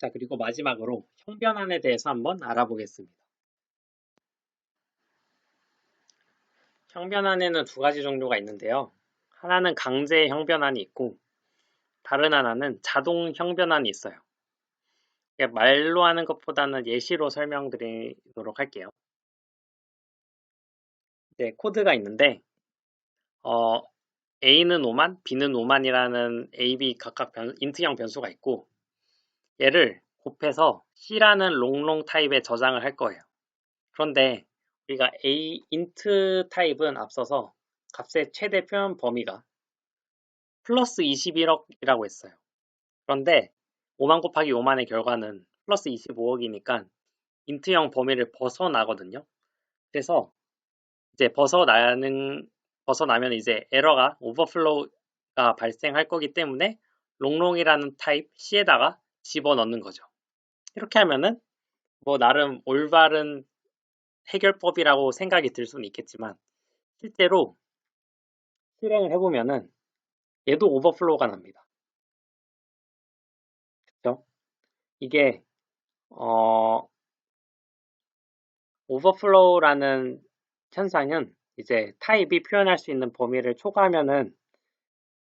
자, 그리고 마지막으로 형변환에 대해서 한번 알아보겠습니다. 형변환에는 두 가지 종류가 있는데요. 하나는 강제 형변환이 있고 다른 하나는 자동 형변환이 있어요. 말로 하는 것보다는 예시로 설명드리도록 할게요. 이제 코드가 있는데 A는 5만, B는 5만이라는 A, B 각각 인트형 변수가 있고 얘를 곱해서 C라는 롱롱 타입에 저장을 할 거예요. 그런데 우리가 A int 타입은 앞서서 값의 최대 표현 범위가 플러스 21억이라고 했어요. 그런데 5만 곱하기 5만의 결과는 플러스 25억이니까 인트형 범위를 벗어나거든요. 그래서 이제 벗어나면 이제 에러가 오버플로우가 발생할 거기 때문에 롱롱이라는 타입 C에다가 집어넣는 거죠. 이렇게 하면은 뭐 나름 올바른 해결법이라고 생각이 들 수는 있겠지만 실제로 실행을 해보면은 얘도 오버플로우가 납니다. 그렇죠? 이게 오버플로우라는 현상은 이제 타입이 표현할 수 있는 범위를 초과하면은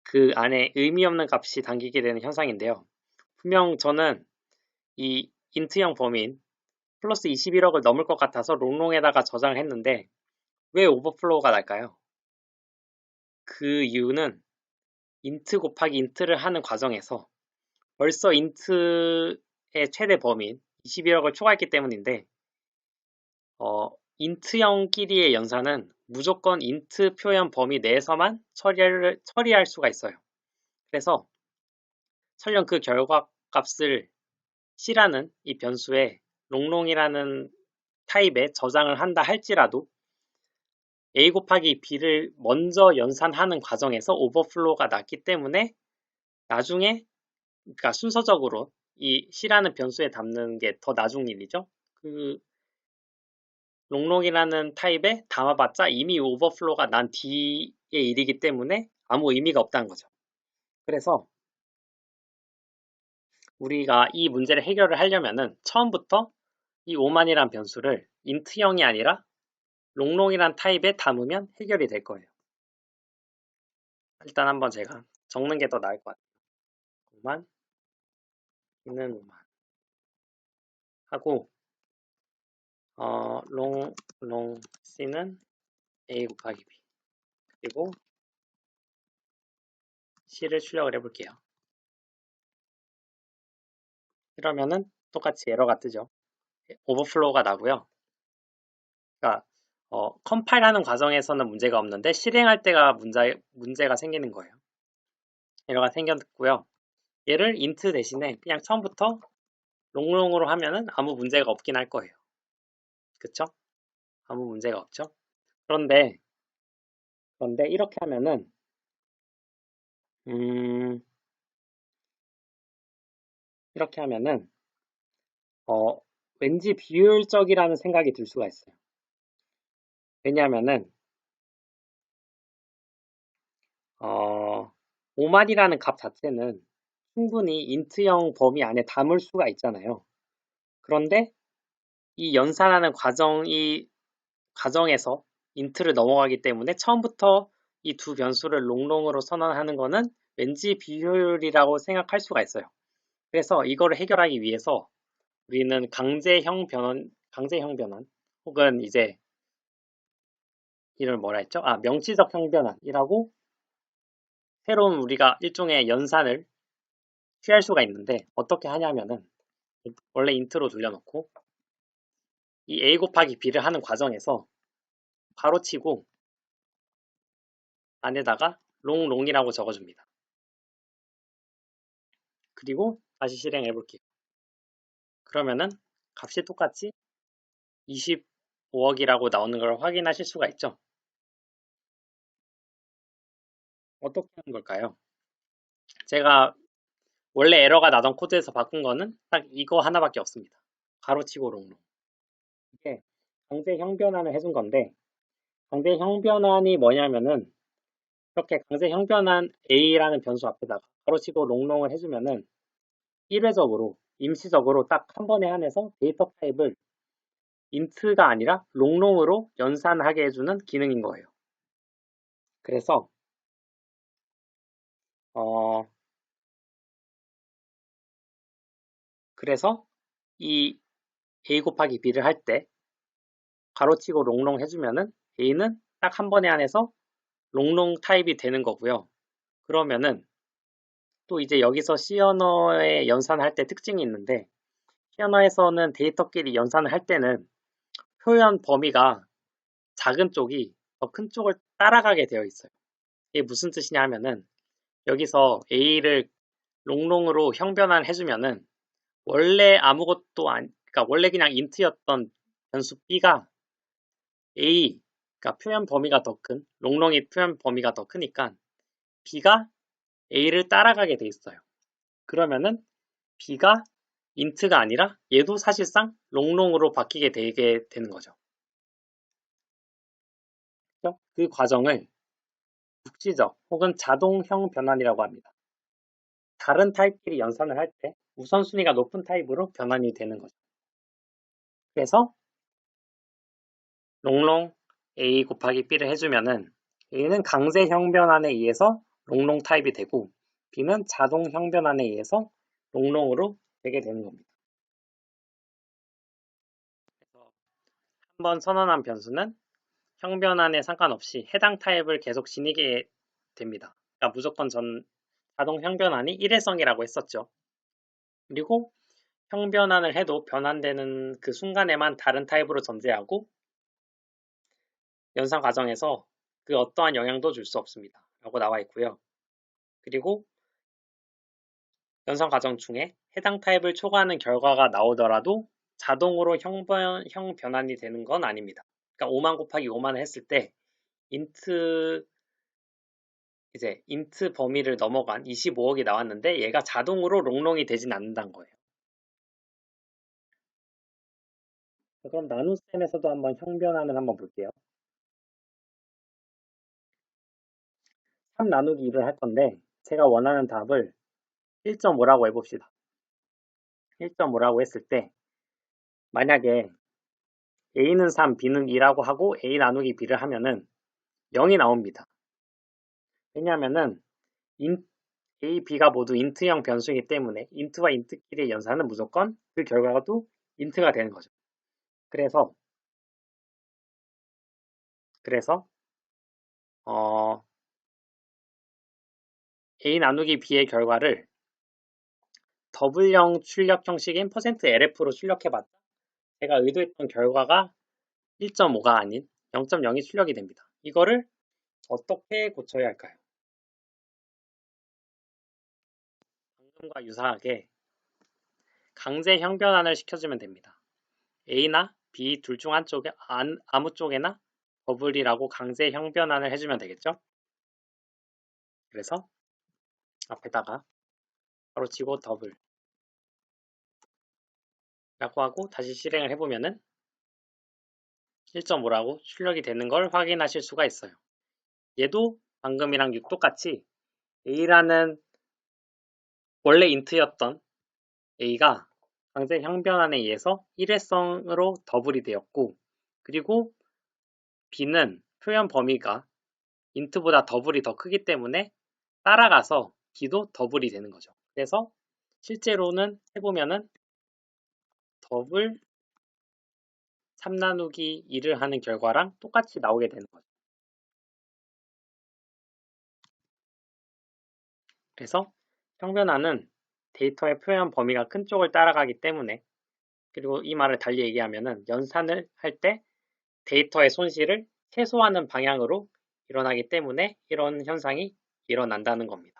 그 안에 의미 없는 값이 담기게 되는 현상인데요. 분명 저는 이 인트형 범위인 플러스 21억을 넘을 것 같아서 롱롱에다가 저장을 했는데 왜 오버플로우가 날까요? 그 이유는 인트 곱하기 인트를 하는 과정에서 벌써 인트의 최대 범위인 21억을 초과했기 때문인데 인트형끼리의 연산은 무조건 인트 표현 범위 내에서만 처리할 수가 있어요. 그래서 설령 그 결과값을 C라는 이 변수에 롱롱이라는 타입에 저장을 한다 할지라도 A 곱하기 B를 먼저 연산하는 과정에서 오버플로우가 났기 때문에 나중에 그러니까 순서적으로 이 C라는 변수에 담는 게 더 나중 일이죠. 그 롱롱이라는 타입에 담아봤자 이미 오버플로우가 난 뒤의 일이기 때문에 아무 의미가 없다는 거죠. 그래서 우리가 이 문제를 해결을 하려면은 처음부터 이 5만이란 변수를 인트형이 아니라 롱롱이란 타입에 담으면 해결이 될 거예요. 일단 한번 제가 적는 게 더 나을 것 같아요. 5만, B는 5만 하고 롱 C는 A 곱하기 B 그리고 C를 출력을 해볼게요. 이러면은 똑같이 에러가 뜨죠. 오버플로우가 나고요. 그러니까 컴파일하는 과정에서는 문제가 없는데 실행할 때가 문제가 생기는 거예요. 에러가 생겼고요. 얘를 int 대신에 그냥 처음부터 롱롱으로 하면은 아무 문제가 없긴 할 거예요. 그쵸? 아무 문제가 없죠. 그런데 이렇게 하면은 이렇게 하면은 왠지 비효율적이라는 생각이 들 수가 있어요. 왜냐하면은 5만이라는 값 자체는 충분히 인트형 범위 안에 담을 수가 있잖아요. 그런데 이 연산하는 과정에서 인트를 넘어가기 때문에 처음부터 이 두 변수를 롱롱으로 선언하는 거는 왠지 비효율이라고 생각할 수가 있어요. 그래서 이거를 해결하기 위해서 우리는 강제형 변환 혹은 이제 이걸 뭐라 했죠? 명시적 형변환이라고 새로운 우리가 일종의 연산을 취할 수가 있는데 어떻게 하냐면은 원래 인트로 돌려놓고 이 A 곱하기 B를 하는 과정에서 가로치고 안에다가 롱롱이라고 적어줍니다. 그리고 다시 실행해 볼게요. 그러면은 값이 똑같이 25억이라고 나오는 걸 확인하실 수가 있죠. 어떻게 하는 걸까요? 제가 원래 에러가 나던 코드에서 바꾼 거는 딱 이거 하나밖에 없습니다. 가로치고 롱롱. 이게 강제 형변환을 해준 건데 강제 형변환이 뭐냐면은 이렇게 강제 형변환 A라는 변수 앞에다가 가로치고 롱롱을 해주면은 1회적으로 임시적으로 딱 한 번에 한해서 데이터 타입을 int가 아니라 롱롱으로 연산하게 해주는 기능인 거예요. 그래서 어, 이 a 곱하기 b를 할 때 가로치고 롱롱 해주면은 a는 딱 한 번에 한해서 롱롱 타입이 되는 거고요. 그러면은 또 이제 여기서 C 언어의 연산할 때 특징이 있는데 C 언어에서는 데이터끼리 연산을 할 때는 표현 범위가 작은 쪽이 더 큰 쪽을 따라가게 되어 있어요. 이게 무슨 뜻이냐 하면은 여기서 A를 롱롱으로 형변환 해주면은 원래 아무것도 그러니까 원래 그냥 int였던 변수 B가 A, 그러니까 표현 범위가 더 큰, 롱롱이 표현 범위가 더 크니까 B가 A를 따라가게 돼 있어요. 그러면은 B가 int가 아니라 얘도 사실상 롱롱으로 바뀌게 되게 되는 거죠. 그 과정을 국지적 혹은 자동형 변환이라고 합니다. 다른 타입끼리 연산을 할 때 우선순위가 높은 타입으로 변환이 되는 거죠. 그래서 롱롱 A 곱하기 B를 해주면은 A는 강제 형변환에 의해서 롱롱 타입이 되고 B는 자동 형변환에 의해서 롱롱으로 되게 되는 겁니다. 그래서 한번 선언한 변수는 형변환에 상관없이 해당 타입을 계속 지니게 됩니다. 그러니까 무조건 자동 형변환이 일회성이라고 했었죠. 그리고 형변환을 해도 변환되는 그 순간에만 다른 타입으로 전제하고 연산 과정에서 그 어떠한 영향도 줄 수 없습니다. 라고 나와 있고요. 그리고 연산 과정 중에 해당 타입을 초과하는 결과가 나오더라도 자동으로 형 변환이 되는 건 아닙니다. 그러니까 5만 곱하기 5만을 했을 때 인트 범위를 넘어간 25억이 나왔는데 얘가 자동으로 롱롱이 되진 않는다는 거예요. 그럼 나눗셈에서도 한번 형변환을 한번 볼게요. 3 나누기 2를 할 건데 제가 원하는 답을 1.5라고 해봅시다. 1.5라고 했을 때 만약에 A는 3, B는 2라고 하고 A 나누기 B를 하면은 0이 나옵니다. 왜냐하면은 A, B가 모두 int형 변수이기 때문에 int와 int끼리의 연산은 무조건 그 결과가 또 int가 되는 거죠. 그래서 A 나누기 B의 결과를 더블형 출력 형식인 %LF로 출력해봤자 제가 의도했던 결과가 1.5가 아닌 0.0이 출력이 됩니다. 이거를 어떻게 고쳐야 할까요? 방금과 유사하게 강제 형변환을 시켜주면 됩니다. A나 B 둘 중 한쪽에 아무 쪽에나 더블이라고 강제 형변환을 해주면 되겠죠? 그래서 앞에다가 가로치고 더블 라고 하고 다시 실행을 해보면은 1.5라고 출력이 되는 걸 확인하실 수가 있어요. 얘도 방금이랑 똑같이 A라는 원래 int였던 A가 강제 형변환에 의해서 일회성으로 더블이 되었고 그리고 B는 표현 범위가 int보다 더블이 더 크기 때문에 따라가서 B도 더블이 되는 거죠. 그래서 실제로는 해보면은 더블 3 나누기 2를 하는 결과랑 똑같이 나오게 되는 거죠. 그래서 형변환은 데이터의 표현 범위가 큰 쪽을 따라가기 때문에 그리고 이 말을 달리 얘기하면은 연산을 할 때 데이터의 손실을 최소화하는 방향으로 일어나기 때문에 이런 현상이 일어난다는 겁니다.